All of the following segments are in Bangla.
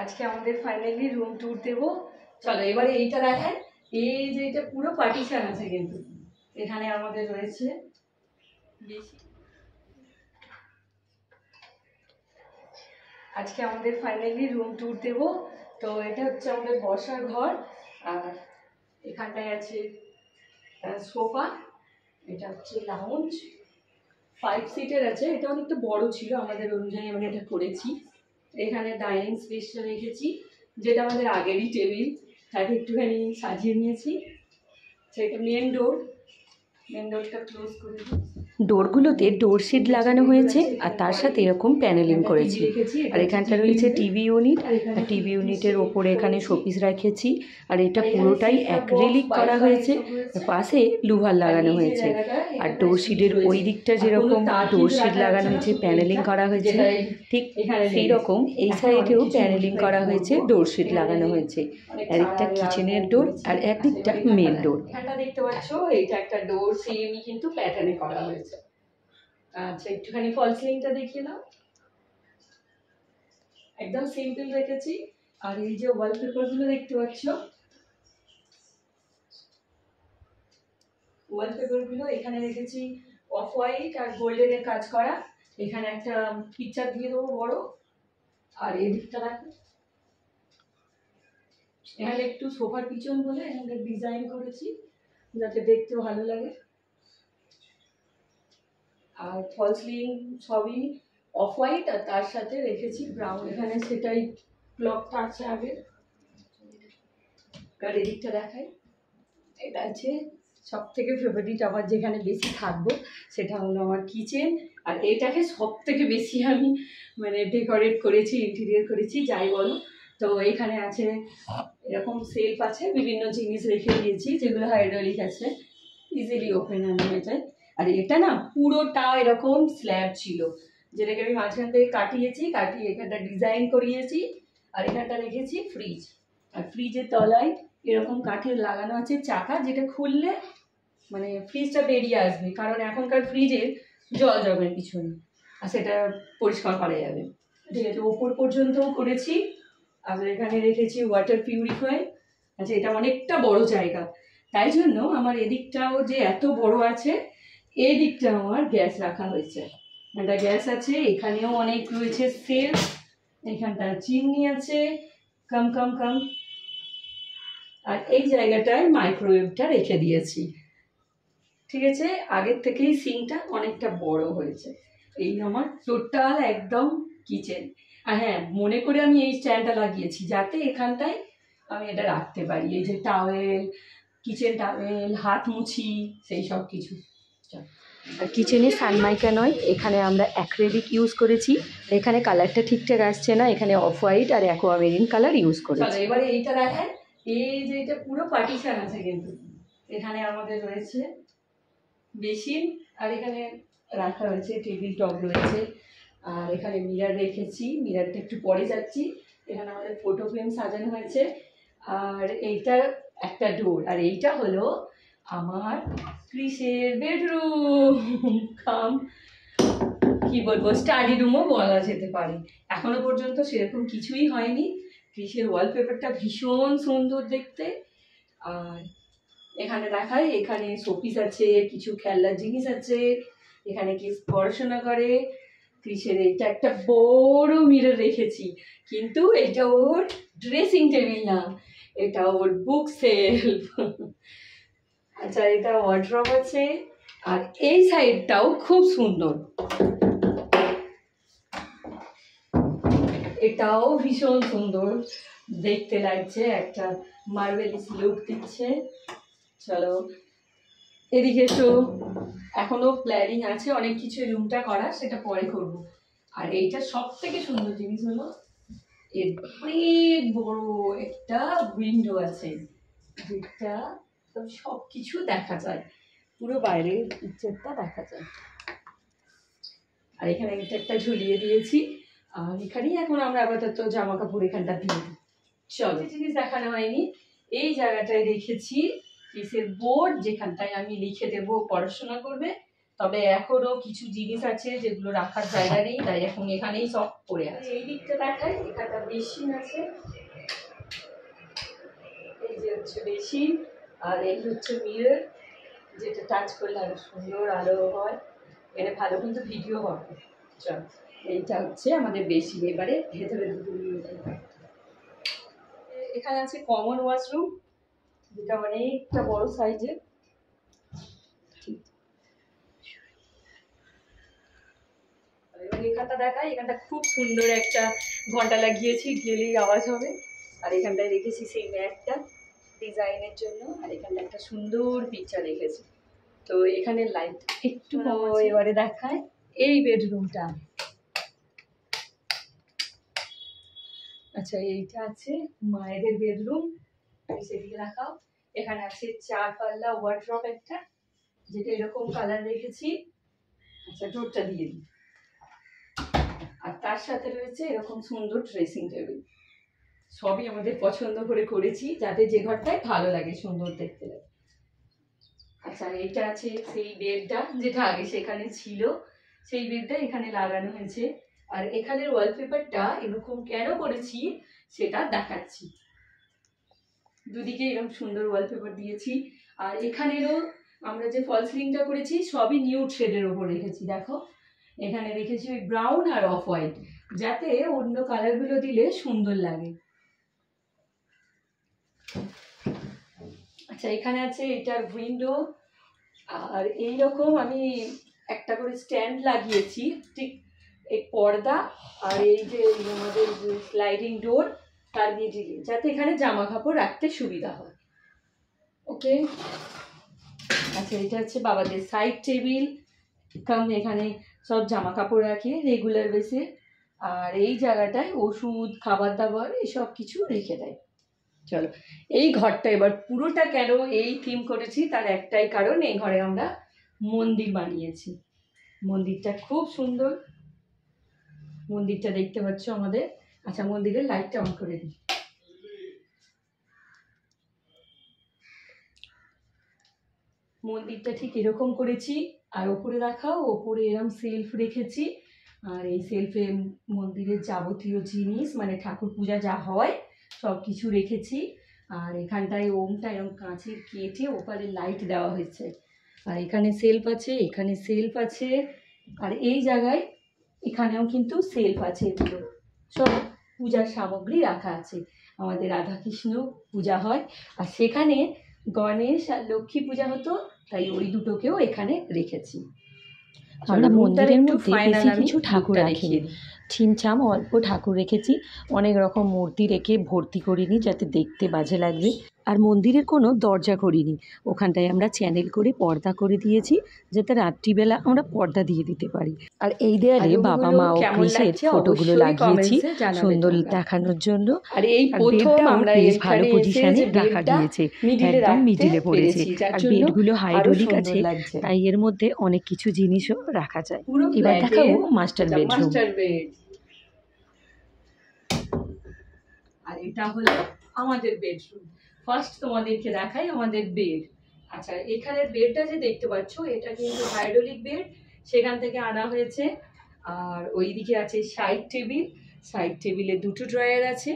আজকে আমাদের ফাইনালি রুম ট্যুর দেবো। চলো এবারে এইটা দেখায়। এই যে এটা পুরো পার্টিশন আছে, কিন্তু এখানে আমাদের রয়েছে বেশি। আজকে আমাদের ফাইনালি রুম ট্যুর দেবো। তো এটা হচ্ছে আমাদের বসার ঘর, আর এখানটায় আছে সোফা, এটা হচ্ছে লাউঞ্জ, 5 সিটের আছে। এটা অনেকটা বড় ছিল, আমাদের অনুযায়ী আমরা এটা করেছি। এখানে ডাইনিং স্পেসটা রেখেছি, যেটা আমাদের আগেরই টেবিল, তাকে একটুখানি সাজিয়ে নিয়েছি। সেটা মেন ডোরটা ক্লোজ করে দিই। ডোরগুলোতে ডোর শিট লাগানো হয়েছে আর তার সাথে এরকম প্যানেলিং করেছি। আর এখানটা রয়েছে টিভি ইউনিট, আর টিভি ইউনিটের ওপরে এখানে শোপিস রেখেছি। আর এটা পুরোটাই অ্যাক্রিলিক করা হয়েছে, পাশে লুভার লাগানো হয়েছে। আর ডোর শিটের ওই দিকটা যেরকম ডোর শিট লাগানো হয়েছে, প্যানেলিং করা হয়েছে, ঠিক সেই রকম এই সাইডেও প্যানেলিং করা হয়েছে, ডোর শিট লাগানো হয়েছে। একদিকটা কিচেনের ডোর আর একদিকটা মেন ডোর। এখানটা দেখতে পাচ্ছ, এইটা একটা ডোর সেমই কিন্তু প্যাটার্নে করা হয়েছে। আচ্ছা, একটুখানি ফল সিলিংটা দেখিয়ে দাও। একদম সিম্পল রেখেছি। আর এই যে ওয়ালপেপারগুলো দেখতে পাচ্ছ, ওয়ালপেপারগুলো এখানে রেখেছি অফ হোয়াইট আর গোল্ডেনের কাজ করা। এখানে একটা পিকচার দিয়ে দেবো বড়। আর এই দিকটা দেখো, এখানে একটু সোফার পিছন বলে এখানে ডিজাইন করেছি, যাতে দেখতে ভালো লাগে। আর ফল সিলিং সবই অফ হোয়াইট, আর তার সাথে রেখেছি ব্রাউন। এখানে সেটাই ক্লকটা আছে আগে। আর এদিকটা দেখাই, এটা আছে সব থেকে ফেভারিট আমার, যেখানে বেশি থাকবো সেটা হলো আমার কিচেন। আর এটাকে সব থেকে বেশি আমি ডেকোরেট করেছি, ইন্টেরিয়র করেছি, যাই বলো। তো এখানে আছে এরকম সেলফ আছে, বিভিন্ন জিনিস রেখে দিয়েছি যেগুলো হাইড্রোলিক আছে, ইজিলি ওপেন হয়ে যায়। আর এটা না পুরোটা এরকম স্ল্যাব ছিল, যেটাকে আমি মাঝখান থেকে কাটিয়ে এখানটা ডিজাইন করিয়েছি। আর এখানটা রেখেছি ফ্রিজ, আর ফ্রিজের তলায় এরকম কাঠের লাগানো আছে চাকা, যেটা খুললে ফ্রিজটা বেরিয়ে আসবে, কারণ এখনকার ফ্রিজে জল জমের পিছনে, আর সেটা পরিষ্কার করা যাবে। ঠিক আছে, ওপর পর্যন্তও করেছি। আর এখানে রেখেছি ওয়াটার পিউরিফায়ার। আচ্ছা, এটা অনেকটা বড় জায়গা, তাই জন্য আমার এদিকটাও যে এত বড় আছে, এই দিকটা আমার গ্যাস রাখা হয়েছে। একটা গ্যাস আছে, এখানেও অনেক রয়েছে সেলফ, এখানটা চিমনি আছে, কাম। আর এই জায়গাটায় মাইক্রোওয়েভটা রেখে দিয়েছি। ঠিক আছে, আগের থেকেই সিঙ্কটা অনেকটা বড় হয়েছে। এই আমার টোটাল একদম কিচেন। আর হ্যাঁ, মনে করে আমি এই স্ট্যান্ডটা লাগিয়েছি যাতে এখানটায় আমি এটা রাখতে পারি, এই যে টাওয়েল, কিচেন টাওয়েল, হাত মুছি, সেই সব কিছু। কিচেনে সানমাইকা নয়, এখানে আমরা অ্যাক্রিলিক ইউজ করেছি। এখানে কালারটা ঠিকঠাক আসছে না, এখানে অফ হোয়াইট আর অ্যাকোয়ামেরিন কালার ইউজ করেছি। এবারে এইটা দেখেন, এই যে এটা পুরো পার্টিশন আছে, কিন্তু এখানে আমাদের রয়েছে বেসিন, আর এখানে রাখা হয়েছে টেবিল টপ রয়েছে। আর এখানে মিরার রেখেছি, মিরারটা একটু পরে যাচ্ছি। এখানে আমাদের ফটো ফ্রেম সাজানো হয়েছে। আর এইটা একটা ডোর, আর এইটা হলো আমার ক্রিসের বেডরুম কাম, কি বলবো, স্টাডি রুমও বলা যেতে পারে। এখনো পর্যন্ত সেরকম কিছুই হয়নি। ক্রিসের ওয়ালপেপারটা ভীষণ সুন্দর দেখতে। আর এখানে দেখায়, এখানে শোপিস আছে, কিছু খেলনার জিনিস আছে, এখানে কি পড়াশোনা করে। ক্রিসের এটা একটা বড় মিরর রেখেছি, কিন্তু এটা ওর ড্রেসিং টেবিল না, এটা ওর বুক সেলফ। আচ্ছা, এটা ওয়ার্ড্রব আছে। আর এই সাইডটাও খুব সুন্দর, এটাও ভীষণ সুন্দর দেখতে লাগছে, একটা মার্বেলিস লুক দিচ্ছে। চলো এদিকে এসো, এখনো প্ল্যানিং আছে অনেক কিছু রুমটা করা, সেটা পরে করব। আর এইটা সব থেকে সুন্দর জিনিস হলো এর অনেক বড় একটা উইন্ডো আছে, যেটা সব কিছু দেখা যায়, পুরো বাইরের পিকচারটা দেখা যায়। আর এখানে এটা একটা ঝুলিয়ে দিয়েছি। আর এখানেই এখন আমরা আপাতত জামা কাপড় এখানটা দিয়ে দিই। চলো, জিনিস দেখানো হয়নি, এই জায়গাটায় রেখেছি পিসের বোর্ড, যেখানটায় আমি লিখে দেবো, পড়াশোনা করবে। তবে এখনো কিছু জিনিস আছে যেগুলো রাখার জায়গা নেই, তাই এখন এখানেই সব পড়ে আছে। এই দিকটা দেখাই, এখানটা বেসিন আছে, এই যে হচ্ছে বেসিন, আর এই হচ্ছে মিরর, যেটা টাচ করলে আরো সুন্দর আলো হয়, এখানে ভালো কিন্তু ভিডিও হবে। চল, এইটা হচ্ছে আমাদের বেসিন। এবারে ভেতরে দুটো নিয়ে যাই। এখানে আছে কমন ওয়াশরুম, যেটা অনেকটা বড় সাইজের। এবার এখানটা দেখাই, এখানটা খুব সুন্দর একটা ঘন্টা লাগিয়েছি, গেলেই আওয়াজ হবে। আর এখানটায় রেখেছি সেই ম্যাটটা ডিজাইনের জন্য, আর এখানটা একটা সুন্দর পিকচার রেখেছি। তো এখানে লাইট একটু এবারে দেখায় এই বেডরুমটা। আচ্ছা, এইটা আছে মায়েদের বেডরুম, সেদিকে রাখাও। এখানে আছে 4 পাল্লা ওয়ার্ড্রপ একটা, যেটা এরকম কালার রেখেছি। আচ্ছা, ডোরটা দিয়ে দিই। আর তার সাথে রয়েছে এরকম সুন্দর ড্রেসিং টেবিল। সবই আমাদের পছন্দ করে করেছি, যাতে যে ঘরটায় ভালো লাগে, সুন্দর দেখতে লাগে। আচ্ছা, এইটা আছে সেই বেডটা, যেটা আগে সেখানে ছিল, সেই বেডটা এখানে লাগানো হয়েছে। আর এখানের ওয়ালপেপারটা এরকম কেন করেছি সেটা দেখাচ্ছি। দুদিকে এরকম সুন্দর ওয়ালপেপার দিয়েছি। আর এখানেরও আমরা যে ফল সিলিংটা করেছি সবই নিউড শেডের ওপর রেখেছি। দেখো, এখানে রেখেছি ওই ব্রাউন আর অফ হোয়াইট, যাতে অন্য কালারগুলো দিলে সুন্দর লাগে। আচ্ছা, এখানে আছে এটার উইন্ডো, আর এইরকম আমি একটা করে স্ট্যান্ড লাগিয়েছি, ঠিক এই পর্দা আর এই যে আমাদের স্লাইডিং ডোর তার দিয়ে, যাতে এখানে জামা কাপড় রাখতে সুবিধা হয়। ওকে। আচ্ছা, এটা হচ্ছে বাবাদের সাইড টেবিল, কারণ এখানে সব জামা কাপড় রাখে রেগুলার বেসে। আর এই জায়গাটায় ওষুধ, খাবার দাবার এসব কিছু রেখে দেয়। চলো, এই ঘরটা এবার পুরোটা কেন এই থিম করেছি তার একটাই কারণ, এই ঘরে আমরা মন্দির বানিয়েছি। মন্দিরটা খুব সুন্দর, মন্দিরটা দেখতে পাচ্ছ আমাদের। আচ্ছা, মন্দিরের লাইটটা অন করে দিই। মন্দিরটা ঠিক এরকম করেছি। আর ওপরে দেখাও, ওপরে এরকম সেলফ রেখেছি। আর এই সেলফে মন্দিরের যাবতীয় জিনিস, মানে ঠাকুর পূজা যা হয় সব কিছু রেখেছি। আর এখানটায় ওমটা এরকম কাঁচের কেটে ওপারে লাইট দেওয়া হয়েছে। আর এখানে সেলফ আছে, এখানে সেলফ আছে, আর এই জায়গায় এখানেও কিন্তু সেলফ আছে। এগুলো সব পূজার সামগ্রী রাখা আছে। আমাদের রাধাকৃষ্ণ পূজা হয়, আর সেখানে গণেশ আর লক্ষ্মী পূজা হতো, তাই ওই দুটোকেও এখানে রেখেছি। আমরা মন্দিরের মধ্যে বেশি কিছু ঠাকুর রাখিনি, ছিমছাম অল্প ঠাকুর রেখেছি। অনেক রকম মূর্তি রেখে ভর্তি করিনি, যাতে দেখতে বাজে লাগবে। আর মন্দিরের কোনো দরজা করিনি, ওখানটায় আমরা চ্যানেল করে পর্দা করে দিয়েছি, যাতে রাত্রিবেলা আমরা পর্দা দিয়ে দিতে পারি। আর এই দেয়ালে বাবা মা ও ক্রিসের ফটোগুলো লাগিয়েছি সুন্দর দেখানোর জন্য। আর এই প্রথম আমরা ভালো পজিশনে রাখা গিয়েছে, একদম মিডিলে পড়েছে। আর বেডগুলো হাইড্রোলিক আছে, তাই এর মধ্যে অনেক কিছু জিনিসও রাখা যায়। এবার দেখাবো মাস্টার বেডরুম। আর এটা হলো আমাদের বেডরুম। ফার্স্ট তোমাদেরকে দেখাই আমাদের বেড। আচ্ছা, এখানের বেডটা যে দেখতে পাচ্ছ, এটা কিন্তু হাইড্রোলিক বেড, সেখান থেকে আনা হয়েছে। আর ওইদিকে আছে সাইড টেবিল, সাইড টেবিলে দুটো ড্রয়ার আছে,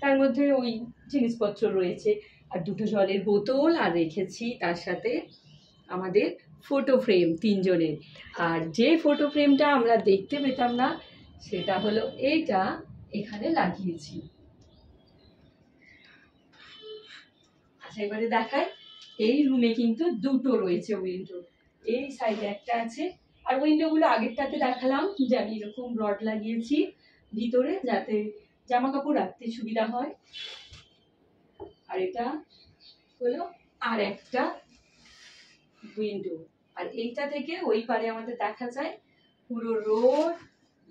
তার মধ্যে ওই জিনিসপত্র রয়েছে। আর দুটো জলের বোতল, আর রেখেছি তার সাথে আমাদের ফটো ফ্রেম 3 জনের। আর যে ফটো ফ্রেমটা আমরা দেখতে পেতাম না, সেটা হলো এইটা, এখানে লাগিয়েছি। আচ্ছা, এবারে দেখাই, এই রুমে কিন্তু দুটো রয়েছে উইন্ডো, এই সাইডে একটা আছে। আর উইন্ডোগুলো আগেরটাতে দেখালাম যে আমি এরকম রড লাগিয়েছি ভিতরে, যাতে জামা কাপড় রাখতে সুবিধা হয়। আর এটা হলো আর একটা উইন্ডো। আর এইটা থেকে ওই পারে আমাদের দেখা যায় পুরো রোড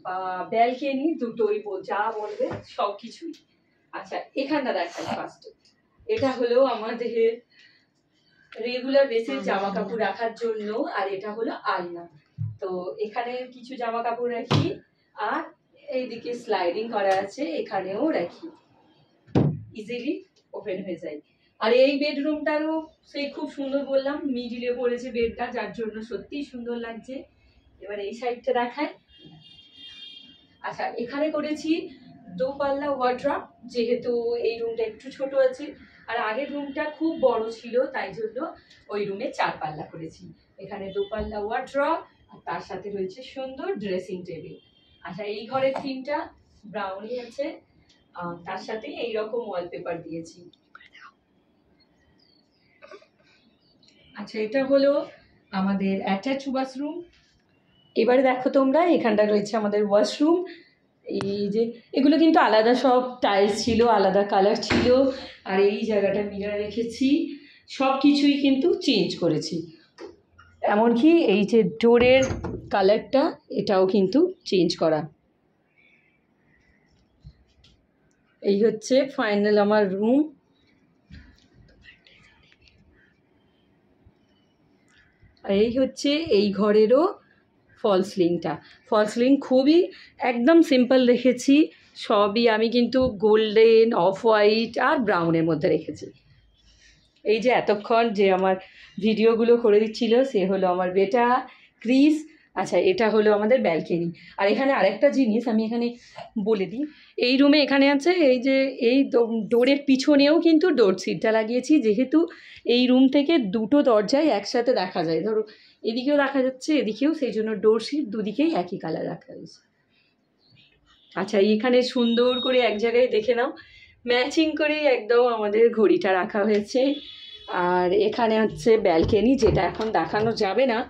বা ব্যালকনি, দুটোই যা বলবে সব কিছুই। আচ্ছা, এখানটা দেখাই ফার্স্ট। এটা হলো আমাদের রেগুলার বেসিস জামা কাপড় রাখার জন্য, আর এটা হলো আলনা। তো এখানে কিছু জামা কাপড় রাখি, আর এইদিকে স্লাইডিং করা আছে, এখানেও রাখি, ইজিলি ওপেন হয়ে যায়। আর এই বেডরুমটারও সেই খুব সুন্দর, বললাম মিডিলে পড়েছে বেডটা, যার জন্য সত্যিই সুন্দর লাগছে। এবার এই সাইডটা দেখায়। আচ্ছা, এখানে করেছি দোপাল্লা ওয়ার্ড্রপ, যেহেতু এই রুমটা একটু ছোট আছে আর আগের রুমটা খুব বড় ছিল, তাই জন্য ওই রুমে 4 পাল্লা করেছি। এখানে দোপাল্লা ওয়ার্ড্রপ আর তার সাথে রয়েছে সুন্দর ড্রেসিং টেবিল। আচ্ছা, এই ঘরের থিমটা ব্রাউনই আছে, তার সাথে এইরকম ওয়ালপেপার দিয়েছি। আচ্ছা, এটা হলো আমাদের অ্যাটাচ ওয়াশরুম। এবারে দেখো তোমরা, এখানটা রয়েছে আমাদের ওয়াশরুম। এই যে এগুলো কিন্তু আলাদা সব টাইলস ছিল, আলাদা কালার ছিল। আর এই জায়গাটা মিরর রেখেছি, সব কিছুই কিন্তু চেঞ্জ করেছি। এমনকি এই যে ডোরের কালারটা, এটাও কিন্তু চেঞ্জ করা। এই হচ্ছে ফাইনাল আমার রুম। আর এই হচ্ছে এই ঘরেরও ফল সিলিংটা। ফল সিলিং খুবই একদম সিম্পল রেখেছি, সবই আমি কিন্তু গোল্ডেন, অফ হোয়াইট আর ব্রাউনের মধ্যে রেখেছি। এই যে এতক্ষণ যে আমার ভিডিওগুলো করে দিচ্ছিল, সে হলো আমার বেটা ক্রিস। আচ্ছা, এটা হলো আমাদের ব্যালকনি। আর এখানে আরেকটা জিনিস আমি এখানে বলে দিই, এই রুমে এখানে আছে এই যে এই ডোরের পিছনেও কিন্তু ডোর সিটটা লাগিয়েছি, যেহেতু এই রুম থেকে দুটো দরজায় একসাথে দেখা যায়। ধরো এদিকেও দেখা যাচ্ছে, এদিকেও, সেই জন্য ডোর সিট দুদিকেই একই কালার রাখা হয়েছে। আচ্ছা, এইখানে সুন্দর করে এক জায়গায় দেখে নাও, ম্যাচিং করেই একদম আমাদের ঘড়িটা রাখা হয়েছে। আর এখানে হচ্ছে ব্যালকনি, যেটা এখন দেখানো যাবে না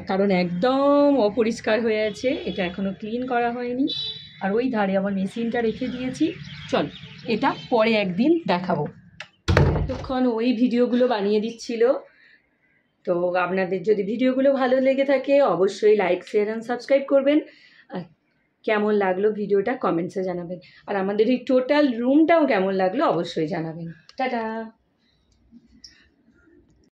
কারণ একদম অপরিষ্কার হয়ে আছে, এটা এখনও ক্লিন করা হয়নি। আর ওই ধারে আমার মেশিনটা রেখে দিয়েছি, চল এটা পরে একদিন দেখাবো। এতক্ষণ ওই ভিডিওগুলো বানিয়ে দিচ্ছিল। তো আপনাদের যদি ভিডিওগুলো ভালো লেগে থাকে অবশ্যই লাইক, শেয়ার অ্যান্ড সাবস্ক্রাইব করবেন। আর কেমন লাগলো ভিডিওটা কমেন্টসে জানাবেন। আর আমাদের এই টোটাল রুমটাও কেমন লাগলো অবশ্যই জানাবেন। টাটা।